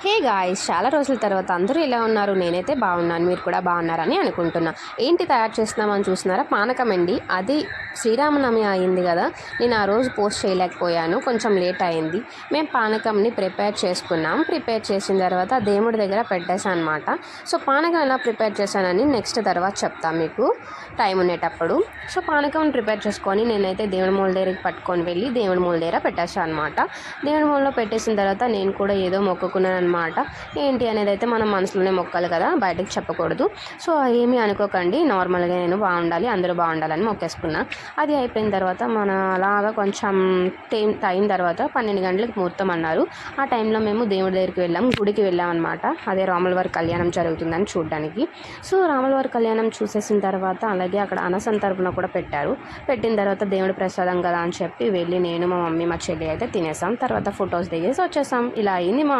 Hey guys, చాలా రోజుల తర్వాత అందరూ ఎలా ఉన్నారు? నేనైతే బాగున్నాను, మీరు కూడా బాగున్నారని అనుకుంటున్నా. ఏంటి తయారు చేస్తున్నామని చూస్తున్నారా? పానకం అండి. అది శ్రీరామనవమి అయింది కదా, నేను ఆ రోజు పోస్ట్ చేయలేకపోయాను, కొంచెం లేట్ అయింది. మేము పానకంని ప్రిపేర్ చేసుకున్నాం. ప్రిపేర్ చేసిన తర్వాత దేవుడి దగ్గర పెట్టేశాను అనమాట. సో పానకం ఎలా ప్రిపేర్ చేశానని నెక్స్ట్ తర్వాత చెప్తాను మీకు టైం ఉండేటప్పుడు. సో పానకం ప్రిపేర్ చేసుకొని నేనైతే దేవుడి మూల దగ్గరికి పట్టుకొని వెళ్ళి దేవుడి మూల దగ్గర పెట్టేశాను అనమాట. దేవుడి మూలలో పెట్టేసిన తర్వాత నేను కూడా ఏదో మొక్కుకున్నాను అనమాట. ఏంటి అనేది అయితే మనం మనసులోనే మొక్కాలి కదా, బయటకు చెప్పకూడదు. సో ఏమీ అనుకోకండి, నార్మల్గా నేను బాగుండాలి, అందరూ బాగుండాలని మొక్కేసుకున్నా. అది అయిపోయిన తర్వాత మన అలాగా కొంచెం టైం తర్వాత 12 గంటలకు ముహూర్తం అన్నారు. ఆ టైంలో మేము దేవుడి దగ్గరికి వెళ్ళాం, గుడికి వెళ్ళాం అనమాట. అదే రాములవారి కళ్యాణం జరుగుతుందని చూడడానికి. సో రాములవారి కళ్యాణం చూసేసిన తర్వాత అలాగే అక్కడ అన్నసంతర్పణ కూడా పెట్టారు. పెట్టిన తర్వాత దేవుడి ప్రసాదం కదా అని చెప్పి వెళ్ళి నేను, మా మమ్మీ, మా చెల్లి అయితే తినేసాం. తర్వాత ఫొటోస్ దిగేసి వచ్చేసాం. ఇలా అయింది మా